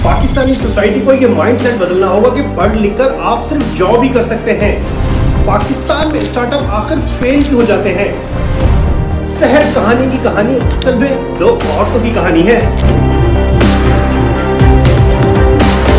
Pakistani society को ये mindset बदलना होगा कि पढ़ लिख कर आप सिर्फ जॉब ही कर सकते हैं। पाकिस्तान में स्टार्टअप आखिर फेल क्यों हो जाते हैं? शहर कहानी की कहानी असल में दो औरतों की कहानी है।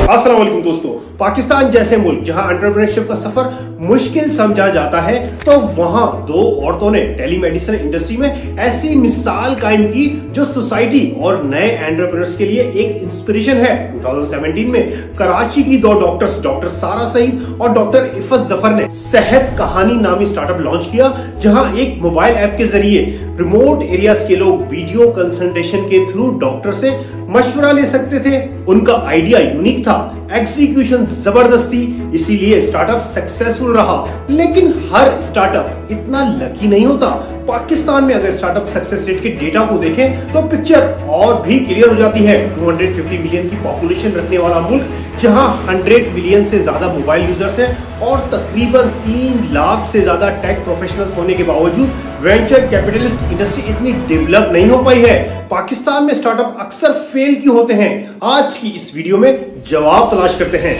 अस्सलाम वालेकुम दोस्तों, पाकिस्तान जैसे मुल्क जहां एंटरप्रेन्योरशिप का सफर मुश्किल समझा जाता है, तो वहां दो औरतों ने टेलीमेडिसिन इंडस्ट्री में ऐसी मिसाल कायम की जो सोसाइटी और नए एंटरप्रेन्योर्स के लिए एक इंस्पिरेशन है। 2017 में कराची की दो डॉक्टर्स, डॉक्टर सारा सईद और डॉक्टर इफत जफर ने सेहत कहानी नामी स्टार्टअप लॉन्च किया, जहां एक मोबाइल ऐप के जरिए रिमोट एरियाज के लोग वीडियो कंसल्टेशन के थ्रू डॉक्टर से मशवरा ले सकते थे। उनका आइडिया यूनिक था, एग्जीक्यूशन जबरदस्त थी, इसीलिए स्टार्टअप सक्सेसफुल रहा। लेकिन हर स्टार्टअप इतना लकी नहीं होता। पाकिस्तान में अगर स्टार्टअप सक्सेस रेट के डेटा को देखें तो पिक्चर और भी क्लियर हो जाती है। 250 मिलियन की पॉपुलेशन रखने वाला मुल्क, जहां 100 मिलियन से ज्यादा मोबाइल यूजर्स हैं और तकरीबन 3 लाख से ज्यादा टेक प्रोफेशनल्स होने के बावजूद वेंचर कैपिटलिस्ट इंडस्ट्री इतनी डेवलप नहीं हो पाई है। पाकिस्तान में स्टार्टअप अक्सर फेल क्यों होते हैं? आज की इस वीडियो में जवाब तलाश करते हैं।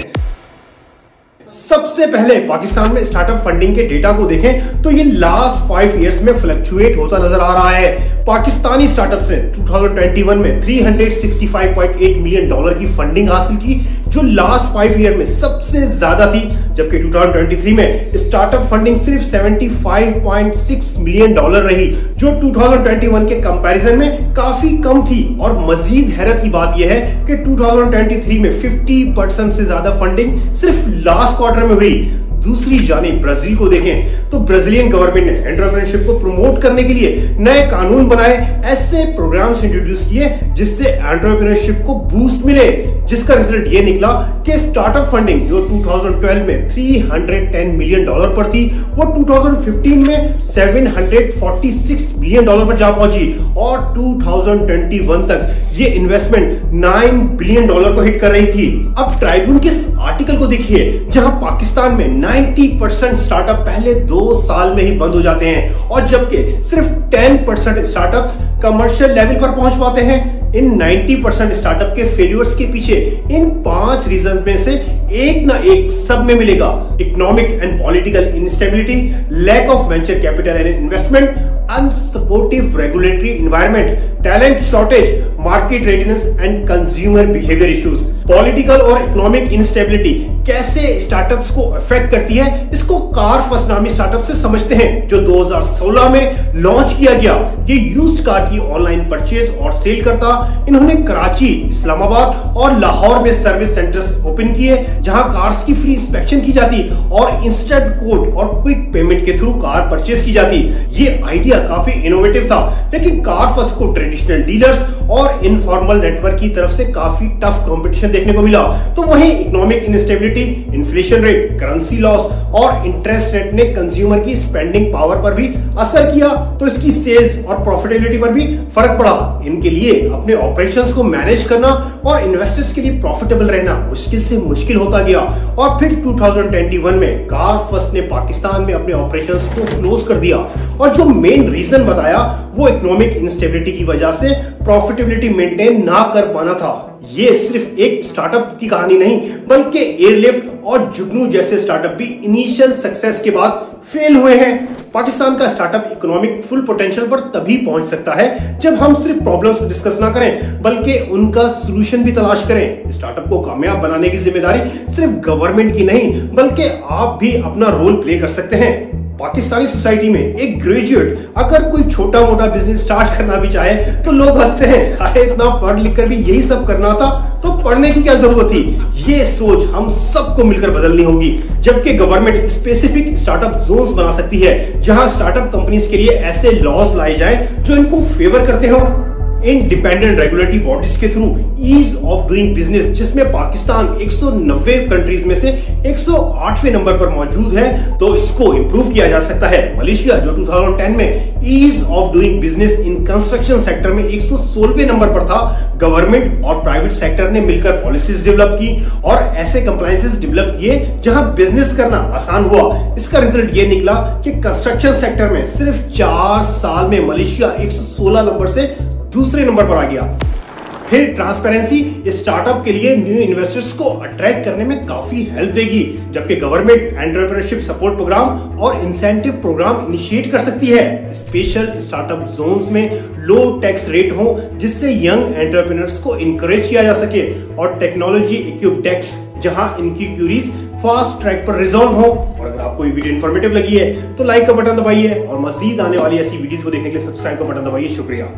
सबसे पहले पाकिस्तान में स्टार्टअप फंडिंग के डेटा को देखें तो ये लास्ट 5 इयर्स में फ्लक्चुएट होता नजर आ रहा है। पाकिस्तानी स्टार्टअप ने 2021 में $365.8 मिलियन की फंडिंग हासिल की, जो लास्ट 5 ईयर में सबसे ज्यादा थी, जबकि 2023 में स्टार्टअप फंडिंग सिर्फ $75.6 मिलियन रही, जो 2021 के कंपैरिजन में काफी कम थी। और मजीद हैरत की बात यह है कि 2023 में 50% से ज्यादा फंडिंग सिर्फ लास्ट क्वार्टर में हुई। दूसरी जानिब ब्राजील को देखें तो ब्राजीलियन गवर्नमेंट ने एंटरप्रेन्योरशिप को प्रमोट करने के लिए नए कानून बनाए, ऐसे प्रोग्राम्स इंट्रोड्यूस किए जिससे एंटरप्रेन्योरशिप को बूस्ट मिले, जिसका रिजल्ट ये निकला कि स्टार्टअप फंडिंग जो 2012 में $310 मिलियन पर थी, वो 2015 में $746 मिलियन पर जा पहुंची और 2021 तक ये इन्वेस्टमेंट $9 बिलियन को हिट कर रही थी। अब ट्राइब्यून के इस आर्टिकल को देखिए, जहां पाकिस्तान में 90% स्टार्टअप पहले 2 साल में ही बंद हो जाते हैं, और जबकि सिर्फ 10% स्टार्टअप्स कमर्शियल लेवल पर पहुंच पाते हैं। इन 90% स्टार्टअप के फेलियर्स के पीछे इन 5 रीजन में से एक ना एक सब में मिलेगा। Economic and political instability, lack of venture capital and investment, unsupportive regulatory environment, talent shortage, market readiness and consumer behaviour issues. Political और इकोनॉमिक इंस्टेबिलिटी कैसे स्टार्टअप्स को अफेक्ट करती है, इसको कार फर्स्ट नामी स्टार्टअप से समझते हैं, जो 2016 में लॉन्च किया गया। ये यूज्ड कार की ऑनलाइन परचेज और सेल करता। इन्होंने कराची, इस्लामाबाद और लाहौर में सर्विस सेंटर्स ओपन किए, जहां कार्स की फ्री इंस्पेक्शन की जाती और इंस्टेंट कोड और क्विक पेमेंट के थ्रू कार परचेज की जाती। ये आइडिया काफी इनोवेटिव था, लेकिन कार फर्स्ट को ट्रेडिशनल डीलर्स और इनफॉर्मल नेटवर्क की तरफ से काफी टफ कंपटीशन देखने को मिला। तो वहीं economic instability, inflation rate, currency loss और इंटरेस्ट रेट ने कंज्यूमर की स्पेंडिंग पावर पर भी असर किया, तो इसकी सेल्स और प्रॉफिटेबिलिटी पर भी फर्क पड़ा। इनके लिए अपने ऑपरेशंस को मैनेज करना और इन्वेस्टर्स के लिए प्रॉफिटेबल रहना मुश्किल से मुश्किल होता गया। और फिर 2021 में कार फर्स्ट ने पाकिस्तान में अपने ऑपरेशंस को क्लोज कर दिया, और जो मेन रीजन बताया वो इकोनॉमिक इंस्टेबिलिटी की वजह से प्रॉफिटेबिलिटी मेंटेन ना कर पाना था। ये सिर्फ एक स्टार्टअप की कहानी नहीं, बल्कि एयरलिफ्ट और जुगनू जैसे स्टार्टअप भी इनिशियल सक्सेस के बाद फेल हुए हैं। पाकिस्तान का स्टार्टअप इकोनॉमिक फुल पोटेंशियल पर तभी पहुंच सकता है जब हम सिर्फ प्रॉब्लम्स को डिस्कस ना करें, बल्कि उनका सॉल्यूशन भी तलाश करें। स्टार्टअप को कामयाब बनाने की जिम्मेदारी सिर्फ गवर्नमेंट की नहीं, बल्कि आप भी अपना रोल प्ले कर सकते हैं। पाकिस्तानी सोसाइटी में एक ग्रेजुएट अगर कोई छोटा मोटा बिजनेस स्टार्ट करना भी चाहे तो लोग हंसते हैं, अरे इतना पढ़ लिख कर भी यही सब करना था तो पढ़ने की क्या जरूरत थी। ये सोच हम सबको मिलकर बदलनी होगी, जबकि गवर्नमेंट स्पेसिफिक स्टार्टअप जोन्स बना सकती है, जहां स्टार्टअप कंपनीज के लिए ऐसे लॉज लाए जाए जो इनको फेवर करते हो। इंडिपेंडेंट रेगुलेटरी बॉडीज के through ease of doing business, जिसमें पाकिस्तान 190 कंट्रीज में से 108वें नंबर पर मौजूद है, तो इसको इंप्रूव किया जा सकता है। मलेशिया जो 2010 में ease of doing business in construction sector में 116वें नंबर पर था, गवर्नमेंट और प्राइवेट सेक्टर ने मिलकर पॉलिसीज डेवलप की और ऐसे कंप्लायंसेस डेवलप किए जहां बिजनेस करना आसान हुआ। इसका रिजल्ट ये निकला कि कंस्ट्रक्शन सेक्टर में सिर्फ 4 साल में मलेशिया 116 नंबर से दूसरे नंबर पर आ गया। फिर ट्रांसपेरेंसी स्टार्टअप के लिए न्यू इन्वेस्टर्स को अट्रैक्ट करने में काफी हेल्प देगी, जबकि गवर्नमेंट एंटरप्रेन्योरशिप सपोर्ट प्रोग्राम और इंसेंटिव प्रोग्राम इनिशिएट कर सकती है। स्पेशल स्टार्टअप जोन्स में लो टैक्स रेट हो जिससे यंग एंटरप्रेन्योर्स को इंकरेज किया जा सके, और टेक्नोलॉजी इक्विप्ड डेस्क जहां इनकी क्यूरीज फास्ट ट्रैक पर रिजॉल्व हो। और अगर आपको ये वीडियो इन्फॉर्मेटिव लगी है तो लाइक का बटन दबाइए और मजीद आने वाली ऐसी वीडियोस को देखने के लिए सब्सक्राइब का बटन दबाइए। शुक्रिया।